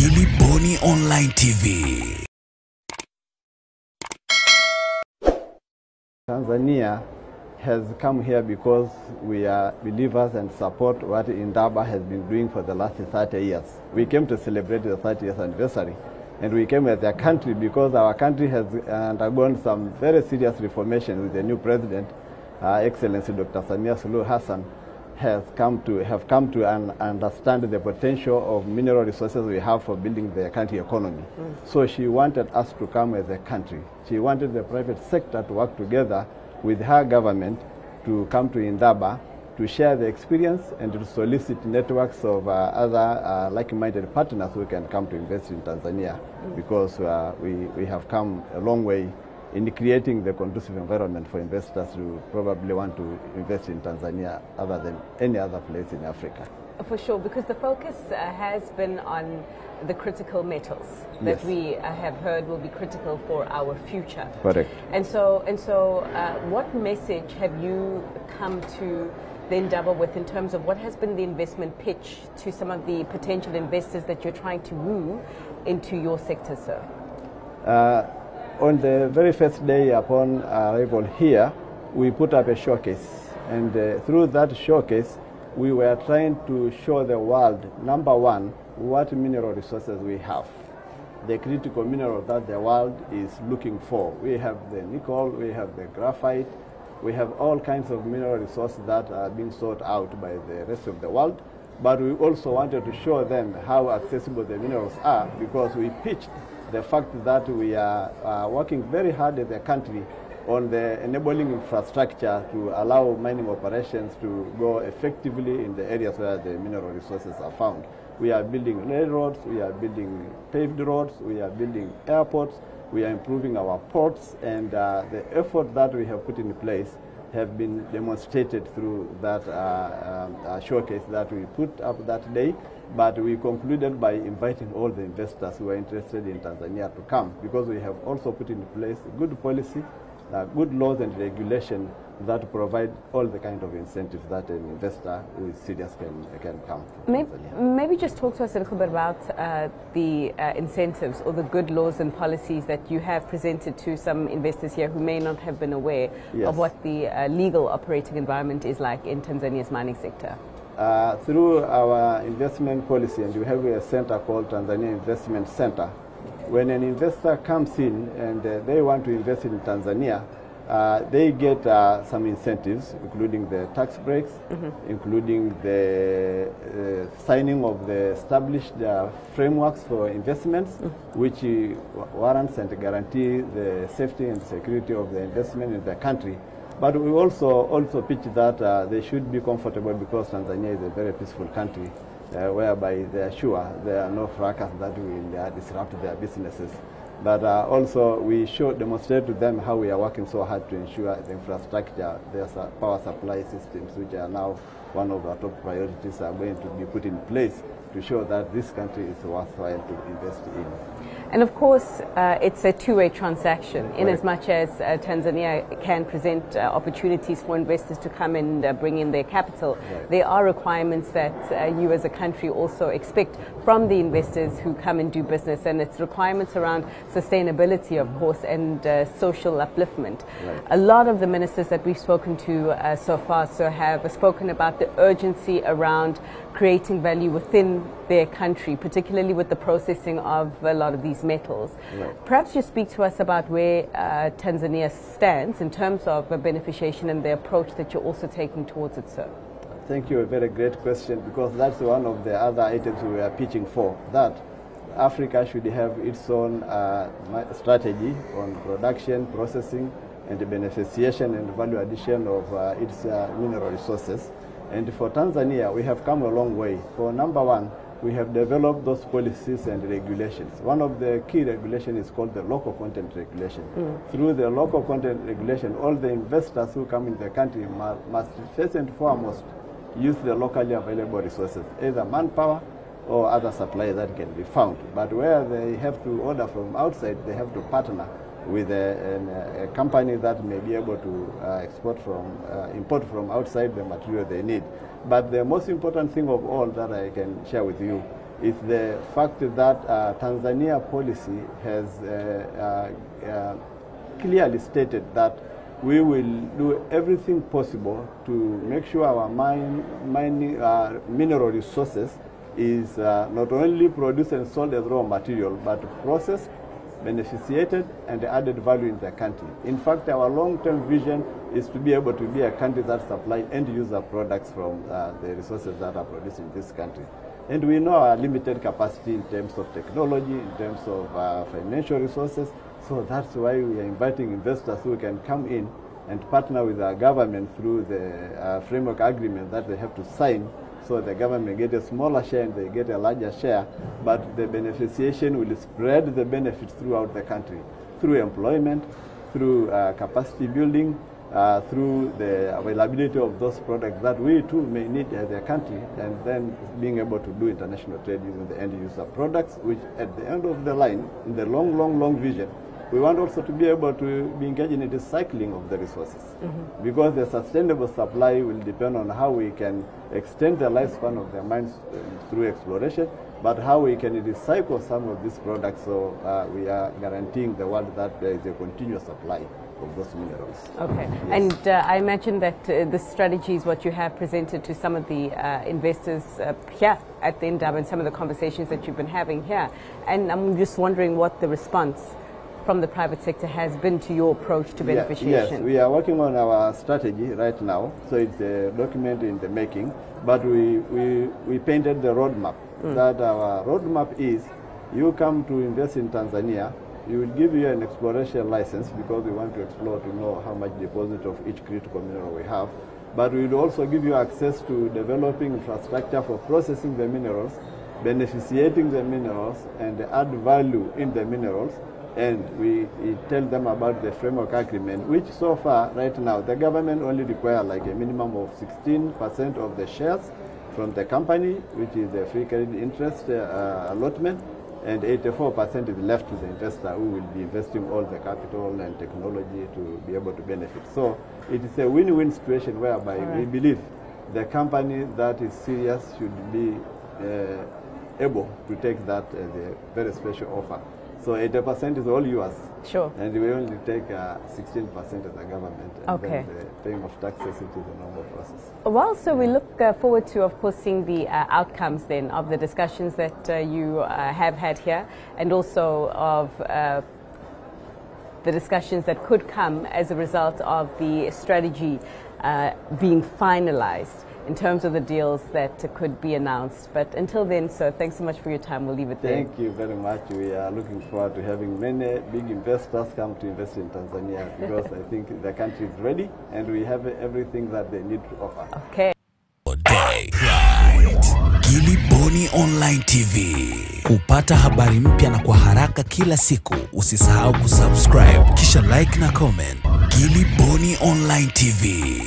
Gilly Bonny Online TV. Tanzania has come here because we are believers and support what Indaba has been doing for the last 30 years. We came to celebrate the 30th anniversary, and we came as a country because our country has undergone some very serious reformation with the new president, Excellency Dr. Samia Suluhu Hassan, have come to understand the potential of mineral resources we have for building the country economy. So she wanted us to come as a country. She wanted the private sector to work together with her government to come to Indaba to share the experience and to solicit networks of other like-minded partners who can come to invest in Tanzania, because we have come a long way in creating the conducive environment for investors who probably want to invest in Tanzania other than any other place in Africa. For sure, because the focus has been on the critical metals that we have heard will be critical for our future. Correct. And so, what message have you come to the Indaba with in terms of what has been the investment pitch to some of the potential investors that you're trying to woo into your sector, sir? On the very first day upon arrival here, we put up a showcase, and through that showcase, we were trying to show the world, number one, what mineral resources we have, the critical minerals that the world is looking for. We have the nickel, we have the graphite, we have all kinds of mineral resources that are being sought out by the rest of the world. But we also wanted to show them how accessible the minerals are, because we pitched the fact that we are working very hard as a country on the enabling infrastructure to allow mining operations to go effectively in the areas where the mineral resources are found. We are building railroads, we are building paved roads, we are building airports, we are improving our ports, and the effort that we have put in place have been demonstrated through that showcase that we put up that day. But we concluded by inviting all the investors who are interested in Tanzania to come, because we have also put in place good policy, good laws and regulation that provide all the kind of incentives that an investor who is serious can come to maybe just talk to us a little bit about the incentives or the good laws and policies that you have presented to some investors here who may not have been aware of what the legal operating environment is like in Tanzania's mining sector. Through our investment policy, and we have a center called Tanzania Investment Center. When an investor comes in and they want to invest in Tanzania, they get some incentives, including the tax breaks, including the signing of the established frameworks for investments, which warrants and guarantee the safety and security of the investment in the country. But we also pitch that they should be comfortable, because Tanzania is a very peaceful country, whereby they are sure there are no fracas that will disrupt their businesses. But also we demonstrate to them how we are working so hard to ensure the infrastructure, their power supply systems, which are now one of our top priorities, are going to be put in place to show that this country is worthwhile to invest in. And of course, it's a two-way transaction, in as much as Tanzania can present opportunities for investors to come and bring in their capital. There are requirements that you as a country also expect from the investors who come and do business, and it's requirements around sustainability, of course, and social upliftment. A lot of the ministers that we've spoken to so far have spoken about the urgency around creating value within their country, particularly with the processing of a lot of these metals. Perhaps just speak to us about where Tanzania stands in terms of beneficiation and the approach that you're also taking towards it, sir. Thank you. A very great question, because that's one of the other items we are pitching for, that Africa should have its own strategy on production, processing, and the beneficiation and value addition of its mineral resources. And for Tanzania, we have come a long way. For number one, we have developed those policies and regulations. One of the key regulations is called the local content regulation. Through the local content regulation, all the investors who come in the country must first and foremost use the locally available resources, either manpower or other supplies that can be found. But where they have to order from outside, they have to partner with a company that may be able to import from outside the material they need. But the most important thing of all that I can share with you is the fact that Tanzania policy has clearly stated that we will do everything possible to make sure our mining mineral resources is not only produced and sold as raw material, but processed, beneficiated, and added value in the country. In fact, our long-term vision is to be able to be a country that supplies end-user products from the resources that are produced in this country. And we know our limited capacity in terms of technology, in terms of financial resources. So that's why we are inviting investors who can come in and partner with our government through the framework agreement that they have to sign. So the government get a smaller share and they get a larger share, but the beneficiation will spread the benefits throughout the country, through employment, through capacity building, through the availability of those products that we too may need as a country, and then being able to do international trade using the end-user products, which at the end of the line, in the long vision, we want also to be able to be engaged in the recycling of the resources, because the sustainable supply will depend on how we can extend the lifespan of the mines through exploration, but how we can recycle some of these products, so we are guaranteeing the world that there is a continuous supply of those minerals. Okay, yes. And I imagine that the strategy is what you have presented to some of the investors here at the Indaba and some of the conversations that you've been having here. And I'm just wondering what the response from the private sector has been to your approach to beneficiation. Yes, we are working on our strategy right now, so it's a document in the making, but we painted the roadmap. That our roadmap is, you come to invest in Tanzania, we will give you an exploration license because we want to explore to know how much deposit of each critical mineral we have, but we will also give you access to developing infrastructure for processing the minerals, beneficiating the minerals, and add value in the minerals. And we tell them about the framework agreement, which so far, right now, the government only requires like a minimum of 16% of the shares from the company, which is the free credit interest allotment, and 84% is left to the investor, who will be investing all the capital and technology to be able to benefit. So it is a win-win situation whereby we believe the company that is serious should be able to take that as a very special offer. So 80% is all yours. Sure. And we only take 16% as a government. And okay. then the paying of taxes, which is a normal process. Well, so we look forward to, of course, seeing the outcomes then of the discussions that you have had here, and also of the discussions that could come as a result of the strategy being finalized in terms of the deals that could be announced. But until then, so thanks so much for your time. We'll leave it there. Thank you very much. We are looking forward to having many big investors come to invest in Tanzania, because I think the country is ready and we have everything that they need to offer. Okay. Gilly Bonny Online TV. Kupata habari mpya na kwa haraka kila siku, usisahau kusubscribe kisha like na comment. Gilly Bonny Online TV.